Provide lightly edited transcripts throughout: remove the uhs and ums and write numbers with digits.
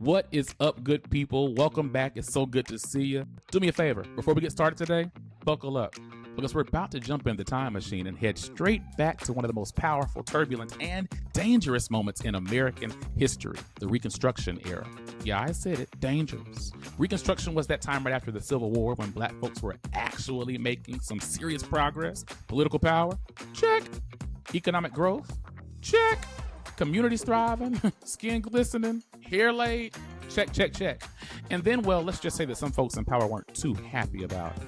What is up, good people? Welcome back. It's so good to see you. Do me a favor. Before we get started today, buckle up, because we're about to jump in the time machine and head straight back to one of the most powerful, turbulent, and dangerous moments in American history, the Reconstruction era. Yeah, I said it, dangerous. Reconstruction was that time right after the Civil War when black folks were actually making some serious progress. Political power? Check. Economic growth? Check. Communities thriving, skin glistening, hair laid, check, check, check. And then, well, let's just say that some folks in power weren't too happy about it.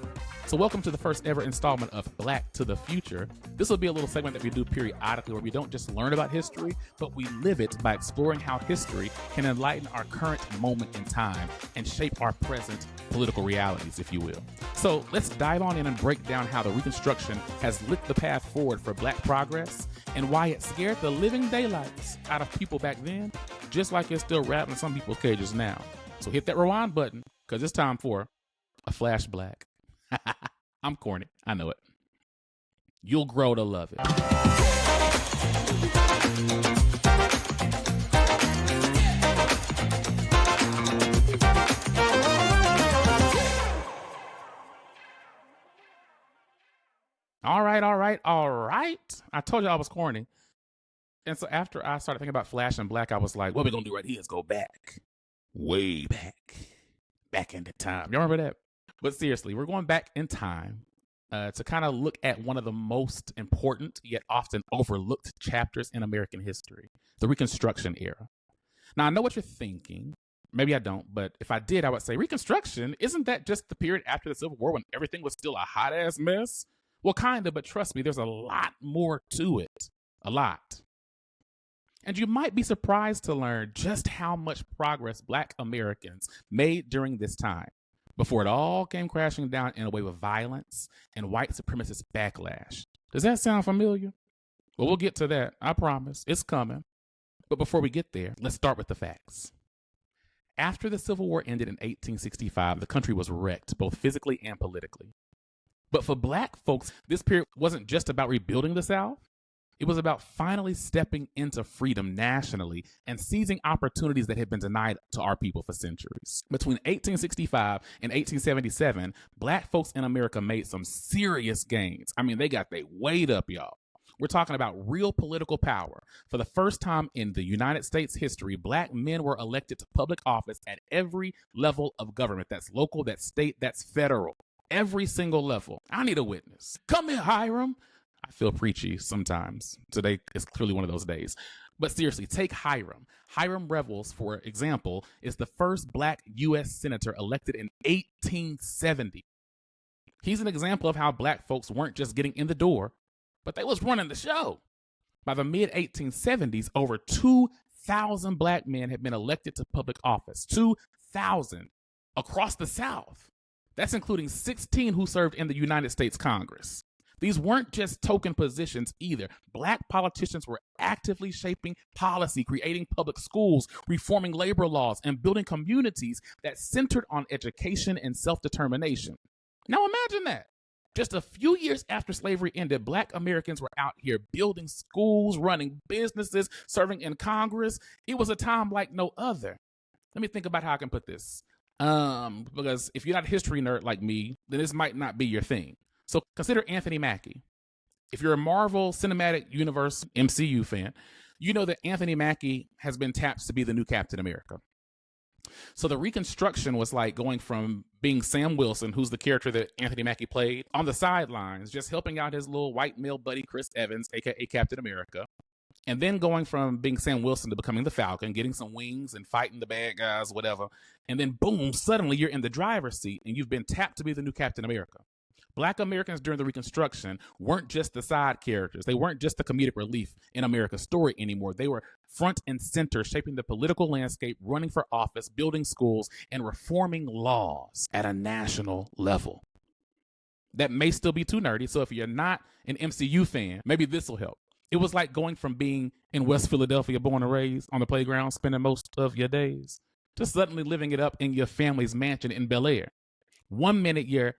So welcome to the first ever installment of Black to the Future. This will be a little segment that we do periodically where we don't just learn about history, but we live it by exploring how history can enlighten our current moment in time and shape our present political realities, if you will. So let's dive on in and break down how the Reconstruction has lit the path forward for black progress and why it scared the living daylights out of people back then, just like it's still rattling some people's cages now. So hit that rewind button, because it's time for a flash black. I'm corny, I know it. You'll grow to love it. All right. I told you I was corny. And so after I started thinking about Flash and Black, I was like, what we're going to do right here is go back. Way back into time. You remember that? But seriously, we're going back in time to kind of look at one of the most important yet often overlooked chapters in American history, the Reconstruction era. Now, I know what you're thinking. Maybe I don't, but if I did, I would say Reconstruction, isn't that just the period after the Civil War when everything was still a hot-ass mess? Well, kind of, but trust me, there's a lot more to it. A lot. And you might be surprised to learn just how much progress Black Americans made during this time, before it all came crashing down in a wave of violence and white supremacist backlash. Does that sound familiar? Well, we'll get to that. I promise. It's coming. But before we get there, let's start with the facts. After the Civil War ended in 1865, the country was wrecked, both physically and politically. But for Black folks, this period wasn't just about rebuilding the South. It was about finally stepping into freedom nationally and seizing opportunities that had been denied to our people for centuries. Between 1865 and 1877, Black folks in America made some serious gains. I mean, they got their weight up, y'all. We're talking about real political power. For the first time in the United States history, Black men were elected to public office at every level of government. That's local, that's state, that's federal. Every single level. I need a witness. Come here, Hiram. I feel preachy sometimes. Today is clearly one of those days. But seriously, take Hiram. Hiram Revels, for example, is the first Black U.S. senator elected in 1870. He's an example of how Black folks weren't just getting in the door, but they was running the show. By the mid-1870s, over 2,000 Black men had been elected to public office. 2,000 across the South. That's including 16 who served in the United States Congress. These weren't just token positions either. Black politicians were actively shaping policy, creating public schools, reforming labor laws, and building communities that centered on education and self-determination. Now imagine that. Just a few years after slavery ended, Black Americans were out here building schools, running businesses, serving in Congress. It was a time like no other. Let me think about how I can put this. Because if you're not a history nerd like me, then this might not be your thing. So consider Anthony Mackie. If you're a Marvel Cinematic Universe MCU fan, you know that Anthony Mackie has been tapped to be the new Captain America. So the Reconstruction was like going from being Sam Wilson, who's the character that Anthony Mackie played, on the sidelines, just helping out his little white male buddy, Chris Evans, aka Captain America. And then going from being Sam Wilson to becoming the Falcon, getting some wings and fighting the bad guys, whatever. And then boom, suddenly you're in the driver's seat and you've been tapped to be the new Captain America. Black Americans during the Reconstruction weren't just the side characters. They weren't just the comedic relief in America's story anymore. They were front and center, shaping the political landscape, running for office, building schools, and reforming laws at a national level. That may still be too nerdy, so if you're not an MCU fan, maybe this will help. It was like going from being in West Philadelphia, born and raised, on the playground, spending most of your days, to suddenly living it up in your family's mansion in Bel Air. 1 minute you're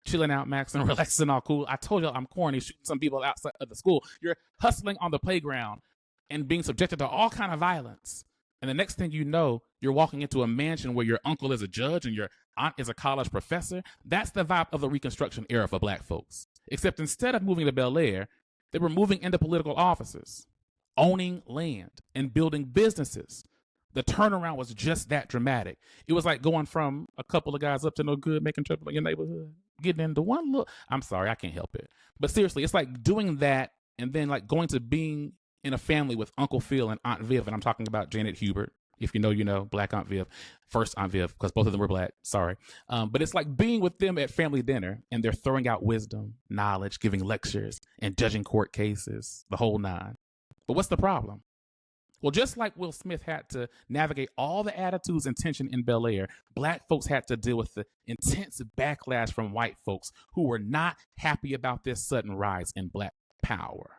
chilling out, Max, and relaxing, all cool. I told y'all I'm corny, shooting some people outside of the school. You're hustling on the playground and being subjected to all kind of violence. And the next thing you know, you're walking into a mansion where your uncle is a judge and your aunt is a college professor. That's the vibe of the Reconstruction era for black folks. Except instead of moving to Bel Air, they were moving into political offices, owning land, and building businesses. The turnaround was just that dramatic. It was like going from a couple of guys up to no good, making trouble in your neighborhood, getting into one look. I'm sorry, I can't help it. But seriously, it's like doing that and then like going to being in a family with Uncle Phil and Aunt Viv. And I'm talking about Janet Hubert. If you know, you know, Black Aunt Viv, first Aunt Viv, because both of them were black. Sorry. But it's like being with them at family dinner and they're throwing out wisdom, knowledge, giving lectures, and judging court cases, the whole nine. But what's the problem? Well, just like Will Smith had to navigate all the attitudes and tension in Bel Air, black folks had to deal with the intense backlash from white folks who were not happy about this sudden rise in black power.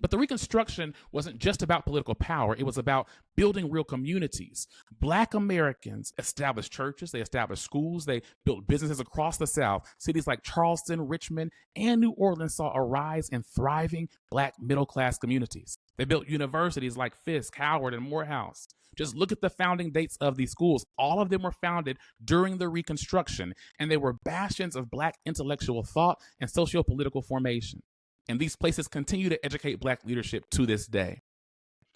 But the Reconstruction wasn't just about political power. It was about building real communities. Black Americans established churches, they established schools, they built businesses across the South. Cities like Charleston, Richmond, and New Orleans saw a rise in thriving black middle-class communities. They built universities like Fisk, Howard, and Morehouse. Just look at the founding dates of these schools. All of them were founded during the Reconstruction, and they were bastions of black intellectual thought and socio-political formation. And these places continue to educate black leadership to this day.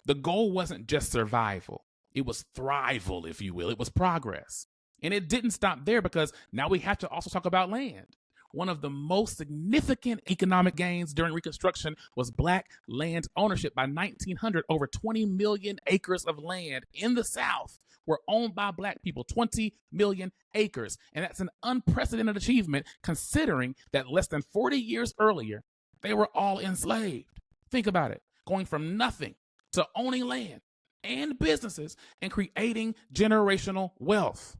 The goal wasn't just survival. It was thrival, if you will. It was progress. And it didn't stop there because now we have to also talk about land. One of the most significant economic gains during Reconstruction was black land ownership. By 1900, over 20 million acres of land in the South were owned by black people, 20 million acres. And that's an unprecedented achievement considering that less than 40 years earlier, they were all enslaved. Think about it, going from nothing to owning land and businesses and creating generational wealth.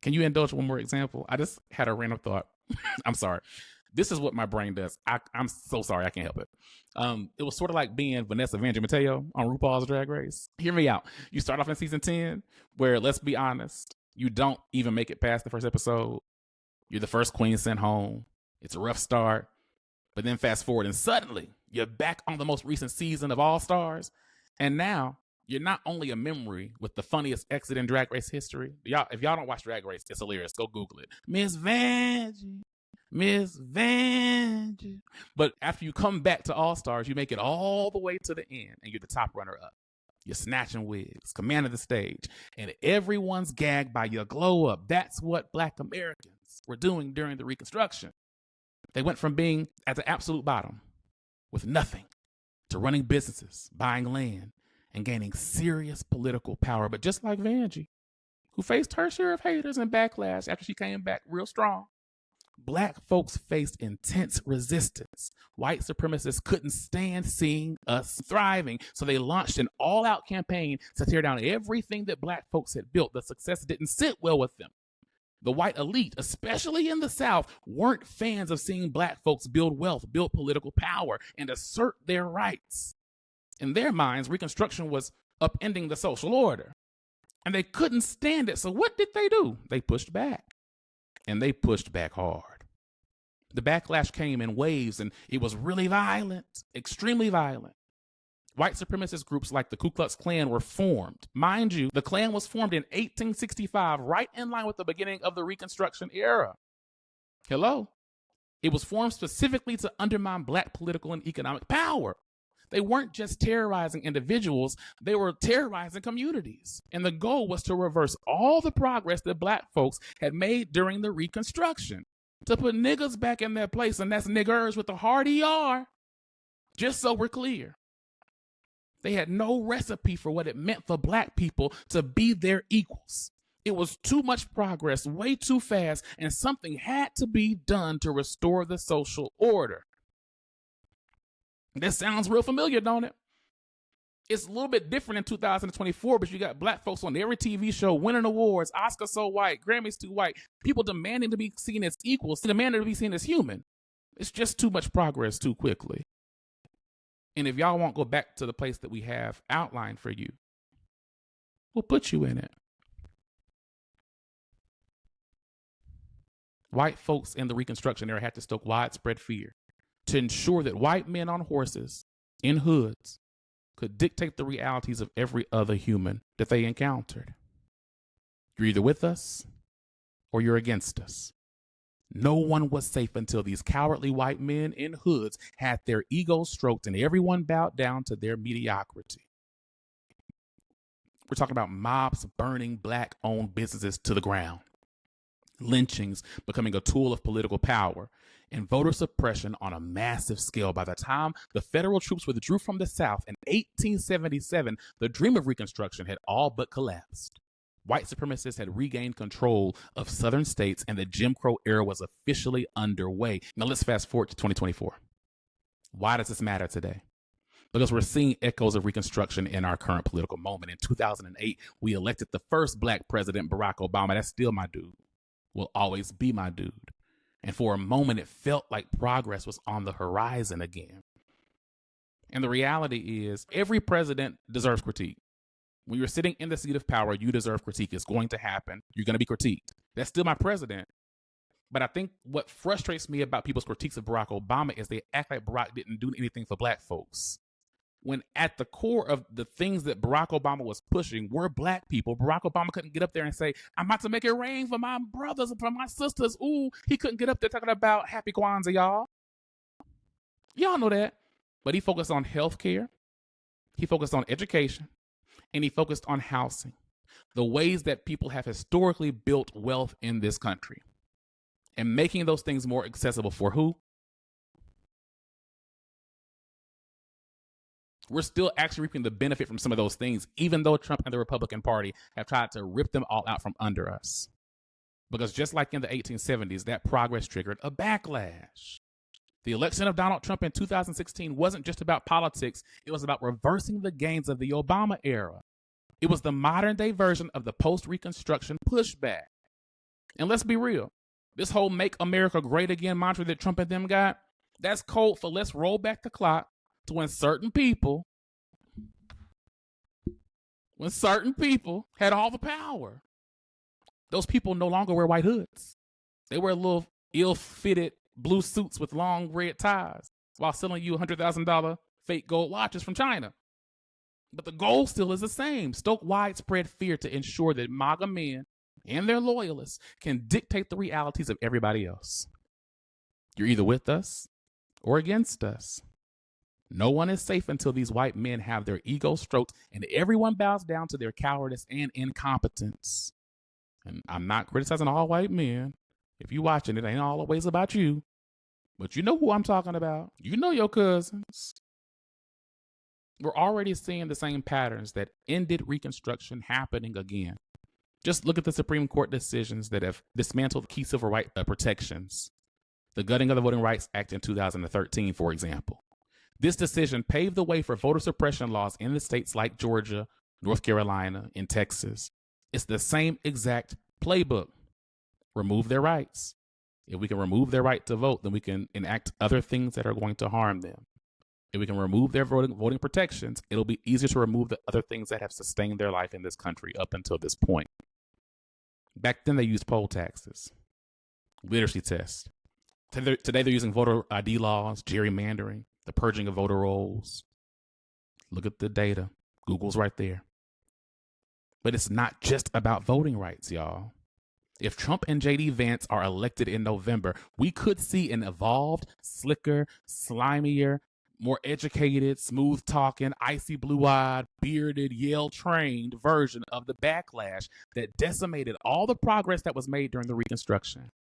Can you indulge one more example? I just had a random thought. I'm sorry. This is what my brain does. I'm so sorry. I can't help it. It was sort of like being Vanessa Vanjie Mateo on RuPaul's Drag Race. Hear me out. You start off in season 10 where, let's be honest, you don't even make it past the first episode. You're the first queen sent home. It's a rough start. But then fast forward and suddenly you're back on the most recent season of All Stars. And now you're not only a memory with the funniest exit in Drag Race history. If y'all don't watch Drag Race, it's hilarious. Go Google it. Miss Vanjie. But after you come back to All Stars, you make it all the way to the end and you're the top runner up. You're snatching wigs, command of the stage, and everyone's gagged by your glow up. That's what black Americans were doing during the Reconstruction. They went from being at the absolute bottom with nothing to running businesses, buying land, and gaining serious political power. But just like Vanjie, who faced her share of haters and backlash after she came back real strong, black folks faced intense resistance. White supremacists couldn't stand seeing us thriving, so they launched an all-out campaign to tear down everything that black folks had built. The success didn't sit well with them. The white elite, especially in the South, weren't fans of seeing black folks build wealth, build political power, and assert their rights. In their minds, Reconstruction was upending the social order, and they couldn't stand it. So what did they do? They pushed back. And they pushed back hard. The backlash came in waves, and it was really violent, extremely violent. White supremacist groups like the Ku Klux Klan were formed. Mind you, the Klan was formed in 1865, right in line with the beginning of the Reconstruction era. Hello? It was formed specifically to undermine black political and economic power. They weren't just terrorizing individuals, they were terrorizing communities. And the goal was to reverse all the progress that black folks had made during the Reconstruction, to put niggas back in their place, and that's niggers with a hard ER. Just so we're clear. They had no recipe for what it meant for black people to be their equals. It was too much progress, way too fast, and something had to be done to restore the social order. This sounds real familiar, don't it? It's a little bit different in 2024, but you got black folks on every TV show winning awards, Oscars so white, Grammys too white, people demanding to be seen as equals, demanding to be seen as human. It's just too much progress too quickly. And if y'all won't go back to the place that we have outlined for you, we'll put you in it. White folks in the Reconstruction era had to stoke widespread fear to ensure that white men on horses in hoods could dictate the realities of every other human that they encountered. You're either with us or you're against us. No one was safe until these cowardly white men in hoods had their egos stroked and everyone bowed down to their mediocrity. We're talking about mobs burning Black-owned businesses to the ground, lynchings becoming a tool of political power, and voter suppression on a massive scale. By the time the federal troops withdrew from the South in 1877, the dream of Reconstruction had all but collapsed. White supremacists had regained control of southern states and the Jim Crow era was officially underway. Now let's fast forward to 2024. Why does this matter today? Because we're seeing echoes of Reconstruction in our current political moment. In 2008, we elected the first Black president, Barack Obama. That's still my dude. Will always be my dude. And for a moment, it felt like progress was on the horizon again. And the reality is, every president deserves critique. When you're sitting in the seat of power, you deserve critique. It's going to happen. You're going to be critiqued. That's still my president. But I think what frustrates me about people's critiques of Barack Obama is they act like Barack didn't do anything for Black folks. When at the core of the things that Barack Obama was pushing were Black people, Barack Obama couldn't get up there and say, I'm about to make it rain for my brothers and for my sisters. Ooh, he couldn't get up there talking about Happy Kwanzaa, y'all. Y'all know that. But he focused on healthcare. He focused on education. And he focused on housing, the ways that people have historically built wealth in this country, and making those things more accessible for who? We're still actually reaping the benefit from some of those things, even though Trump and the Republican Party have tried to rip them all out from under us. Because just like in the 1870s, that progress triggered a backlash. The election of Donald Trump in 2016 wasn't just about politics. It was about reversing the gains of the Obama era. It was the modern day version of the post-Reconstruction pushback. And let's be real. This whole Make America Great Again mantra that Trump and them got, that's code for let's roll back the clock to when certain people had all the power. Those people no longer wear white hoods. They wear little ill-fitted blue suits with long red ties while selling you $100,000 fake gold watches from China. But the goal still is the same. Stoke widespread fear to ensure that MAGA men and their loyalists can dictate the realities of everybody else. You're either with us or against us. No one is safe until these white men have their egos stroked and everyone bows down to their cowardice and incompetence. And I'm not criticizing all white men. If you're watching, it ain't always about you. But you know who I'm talking about. You know your cousins. We're already seeing the same patterns that ended Reconstruction happening again. Just look at the Supreme Court decisions that have dismantled key civil rights protections. The gutting of the Voting Rights Act in 2013, for example. This decision paved the way for voter suppression laws in the states like Georgia, North Carolina, and Texas. It's the same exact playbook. Remove their rights. If we can remove their right to vote, then we can enact other things that are going to harm them. If we can remove their voting protections, it'll be easier to remove the other things that have sustained their life in this country up until this point. Back then, they used poll taxes, literacy tests. Today, they're using voter ID laws, gerrymandering, the purging of voter rolls. Look at the data. Google's right there. But it's not just about voting rights, y'all. If Trump and J.D. Vance are elected in November, we could see an evolved, slicker, slimier, more educated, smooth-talking, icy blue-eyed, bearded, Yale-trained version of the backlash that decimated all the progress that was made during the Reconstruction.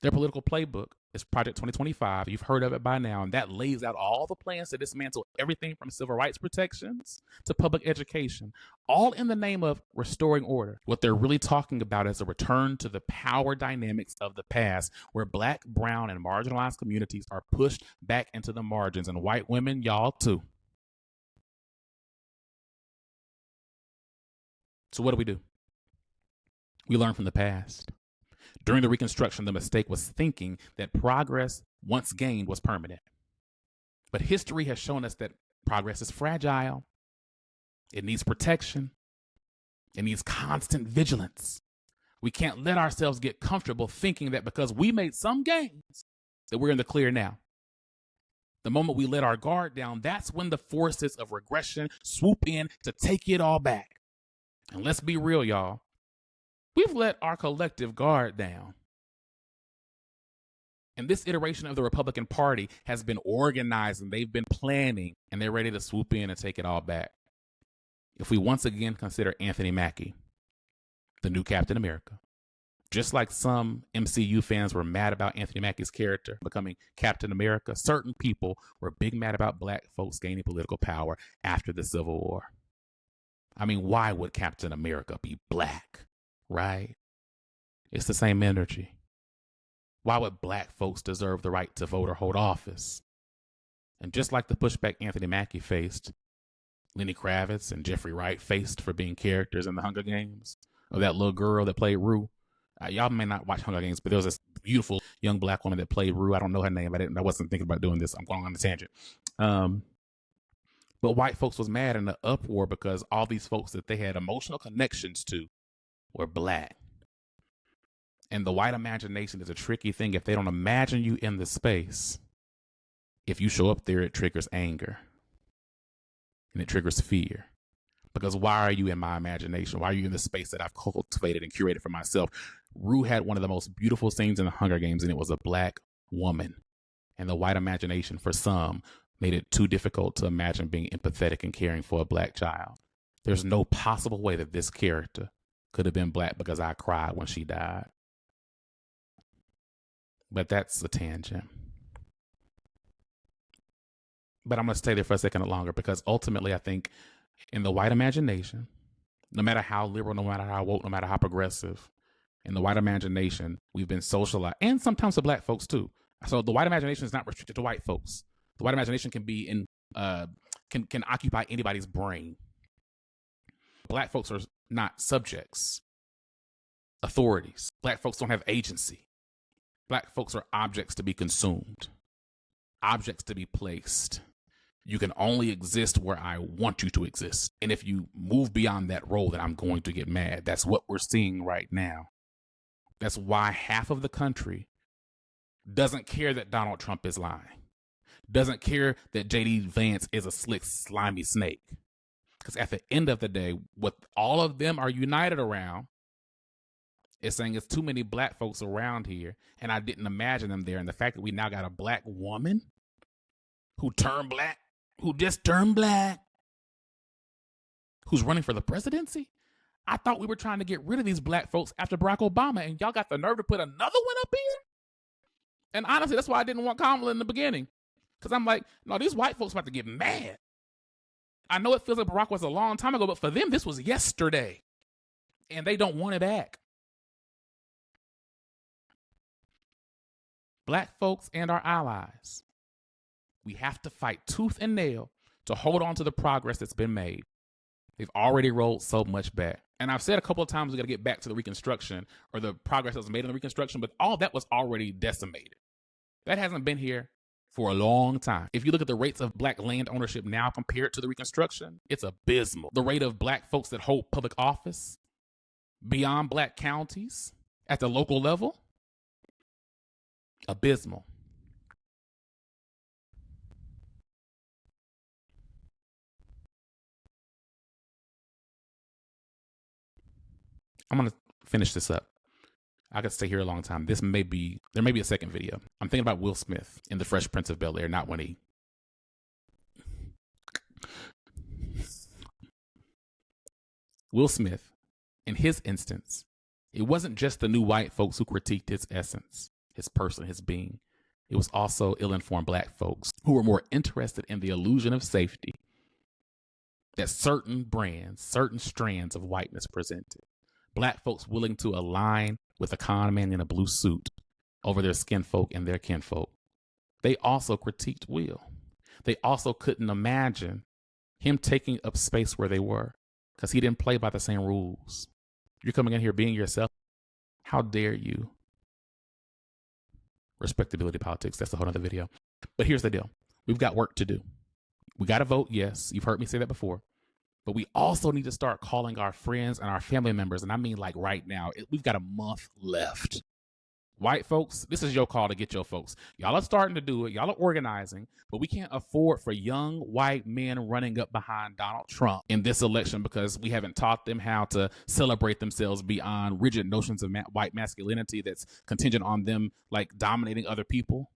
Their political playbook is Project 2025. You've heard of it by now, and that lays out all the plans to dismantle everything from civil rights protections to public education, all in the name of restoring order. What they're really talking about is a return to the power dynamics of the past, where Black, brown, and marginalized communities are pushed back into the margins, and white women, y'all too. So what do? We learn from the past. During the Reconstruction, the mistake was thinking that progress, once gained, was permanent. But history has shown us that progress is fragile. It needs protection. It needs constant vigilance. We can't let ourselves get comfortable thinking that because we made some gains, that we're in the clear now. The moment we let our guard down, that's when the forces of regression swoop in to take it all back. And let's be real, y'all. We've let our collective guard down. And this iteration of the Republican Party has been organized and they've been planning and they're ready to swoop in and take it all back. If we once again consider Anthony Mackie, the new Captain America, just like some MCU fans were mad about Anthony Mackie's character becoming Captain America, certain people were big mad about black folks gaining political power after the Civil War. I mean, why would Captain America be black, right? It's the same energy. Why would black folks deserve the right to vote or hold office? And just like the pushback Anthony Mackie faced, Lenny Kravitz and Jeffrey Wright faced for being characters in the Hunger Games, or that little girl that played Rue. Y'all may not watch Hunger Games, but there was this beautiful young black woman that played Rue. I don't know her name. I wasn't thinking about doing this. I'm going on a tangent. But white folks was mad in the uproar because all these folks that they had emotional connections to were black. And the white imagination is a tricky thing. If they don't imagine you in the space, if you show up there, it triggers anger. And it triggers fear. Because why are you in my imagination? Why are you in the space that I've cultivated and curated for myself? Rue had one of the most beautiful scenes in the Hunger Games, and it was a black woman. And the white imagination, for some, made it too difficult to imagine being empathetic and caring for a black child. There's no possible way that this character could have been black because I cried when she died. But that's a tangent. But I'm going to stay there for a second longer because ultimately I think in the white imagination, no matter how liberal, no matter how woke, no matter how progressive, in the white imagination, we've been socialized, and sometimes to black folks too. So the white imagination is not restricted to white folks. The white imagination can be in, can occupy anybody's brain. Black folks are not subjects, authorities. Black folks don't have agency. Black folks are objects to be consumed, objects to be placed. You can only exist where I want you to exist. And if you move beyond that role, then I'm going to get mad. That's what we're seeing right now. That's why half of the country doesn't care that Donald Trump is lying, doesn't care that J.D. Vance is a slick, slimy snake. Because at the end of the day, what all of them are united around is saying it's too many black folks around here, and I didn't imagine them there. And the fact that we now got a black woman who turned black, who just turned black, who's running for the presidency. I thought we were trying to get rid of these black folks after Barack Obama, and y'all got the nerve to put another one up here? And honestly, that's why I didn't want Kamala in the beginning. Because I'm like, no, these white folks about to get mad. I know it feels like Barack was a long time ago, but for them, this was yesterday. And they don't want it back. Black folks and our allies, we have to fight tooth and nail to hold on to the progress that's been made. They've already rolled so much back. And I've said a couple of times we got to get back to the Reconstruction or the progress that was made in the Reconstruction, but all that was already decimated. That hasn't been here for a long time. If you look at the rates of black land ownership now compared to the Reconstruction, it's abysmal. The rate of black folks that hold public office beyond black counties at the local level, abysmal. I'm going to finish this up. I could stay here a long time. There may be a second video. I'm thinking about Will Smith in The Fresh Prince of Bel-Air, not when he. Will Smith, in his instance, it wasn't just the new white folks who critiqued his essence, his person, his being. It was also ill-informed black folks who were more interested in the illusion of safety that certain brands, certain strands of whiteness presented. Black folks willing to align with a con man in a blue suit over their skin folk and their kinfolk. They also critiqued Will. They also couldn't imagine him taking up space where they were because he didn't play by the same rules. You're coming in here being yourself. How dare you? Respectability politics. That's a whole other video. But here's the deal. We've got work to do. We got to vote. Yes. You've heard me say that before. But we also need to start calling our friends and our family members. And I mean like right now. We've got a month left. White folks, this is your call to get your folks. Y'all are starting to do it. Y'all are organizing, but we can't afford for young white men running up behind Donald Trump in this election because we haven't taught them how to celebrate themselves beyond rigid notions of white masculinity that's contingent on them like dominating other people,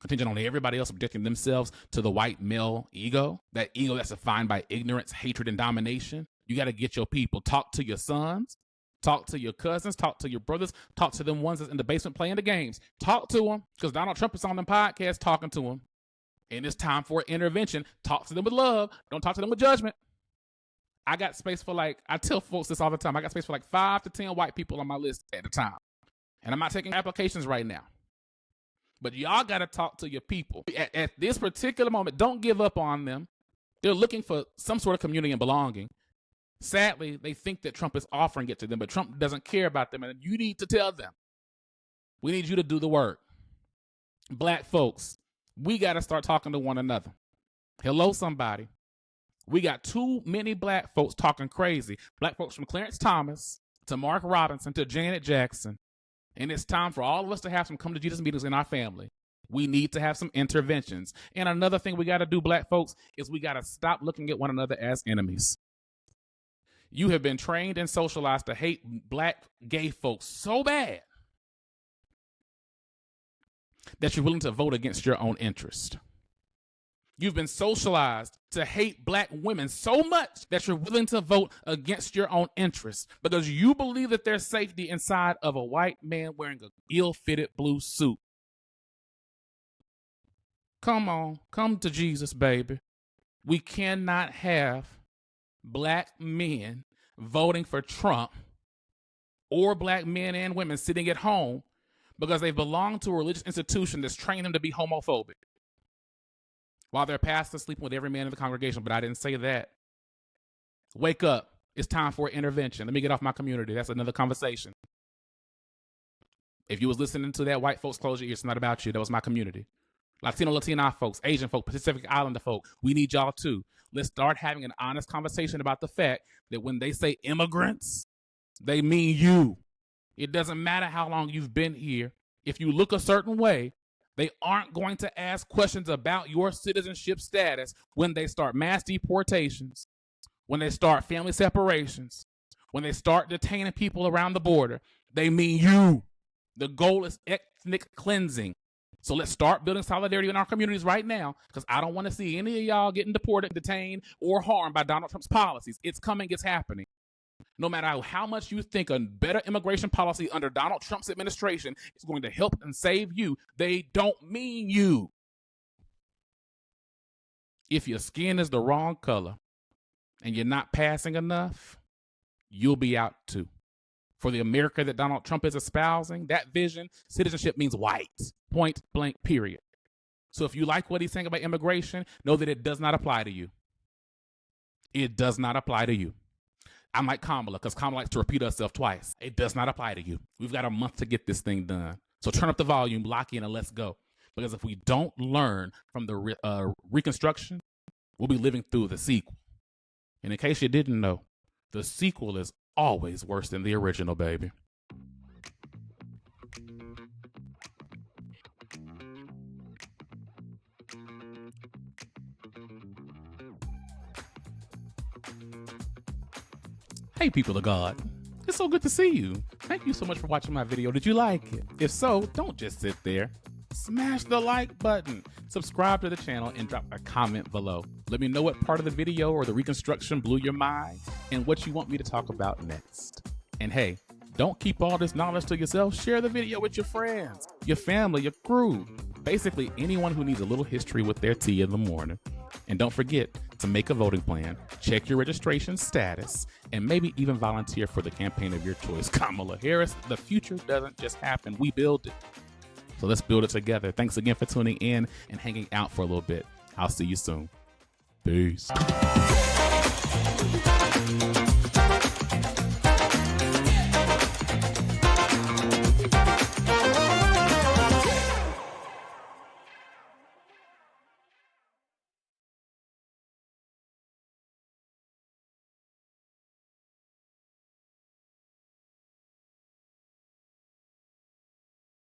contingent on everybody else subjecting themselves to the white male ego, that ego that's defined by ignorance, hatred, and domination. You got to get your people. Talk to your sons. Talk to your cousins, talk to your brothers, talk to them ones that's in the basement playing the games. Talk to them, because Donald Trump is on them podcasts talking to them. And it's time for intervention. Talk to them with love. Don't talk to them with judgment. I got space for I tell folks this all the time. I got space for 5 to 10 white people on my list at a time. And I'm not taking applications right now. But y'all got to talk to your people. At this particular moment, don't give up on them. They're looking for some sort of community and belonging. Sadly, they think that Trump is offering it to them, but Trump doesn't care about them, and you need to tell them. We need you to do the work. Black folks, we got to start talking to one another. Hello, somebody. We got too many black folks talking crazy. Black folks from Clarence Thomas to Mark Robinson to Janet Jackson. And it's time for all of us to have some come to Jesus meetings in our family. We need to have some interventions. And another thing we got to do, black folks, is we got to stop looking at one another as enemies. You have been trained and socialized to hate black gay folks so bad that you're willing to vote against your own interest. You've been socialized to hate black women so much that you're willing to vote against your own interests because you believe that there's safety inside of a white man wearing an ill-fitted blue suit. Come on, come to Jesus, baby. We cannot have black men voting for Trump or black men and women sitting at home because they belong to a religious institution that's trained them to be homophobic while their pastor sleeping with every man in the congregation. But I didn't say that. Wake up. It's time for intervention. Let me get off my community. That's another conversation. If you was listening to that, white folks, close your ears. It's not about you. That was my community. Latino, Latina folks, Asian folk, Pacific Islander folk, we need y'all too. Let's start having an honest conversation about the fact that when they say immigrants, they mean you. It doesn't matter how long you've been here. If you look a certain way, they aren't going to ask questions about your citizenship status when they start mass deportations, when they start family separations, when they start detaining people around the border. They mean you. The goal is ethnic cleansing. So let's start building solidarity in our communities right now, because I don't want to see any of y'all getting deported, detained, or harmed by Donald Trump's policies. It's coming, it's happening. No matter how much you think a better immigration policy under Donald Trump's administration is going to help and save you, they don't mean you. If your skin is the wrong color and you're not passing enough, you'll be out too. For the America that Donald Trump is espousing, that vision, citizenship means white. Point blank, period. So if you like what he's saying about immigration, know that it does not apply to you. It does not apply to you. I'm like Kamala, because Kamala likes to repeat herself twice. It does not apply to you. We've got a month to get this thing done. So turn up the volume, lock in, and let's go. Because if we don't learn from the Reconstruction, we'll be living through the sequel. And in case you didn't know, the sequel is always worse than the original, baby. Hey, people of God. It's so good to see you. Thank you so much for watching my video. Did you like it? If so, don't just sit there. Smash the like button, subscribe to the channel, and drop a comment below. Let me know what part of the video or the Reconstruction blew your mind and what you want me to talk about next. And hey, don't keep all this knowledge to yourself. Share the video with your friends, your family, your crew. Basically, anyone who needs a little history with their tea in the morning. And don't forget to make a voting plan, check your registration status, and maybe even volunteer for the campaign of your choice. Kamala Harris, the future doesn't just happen, we build it. So let's build it together. Thanks again for tuning in and hanging out for a little bit. I'll see you soon. Peace.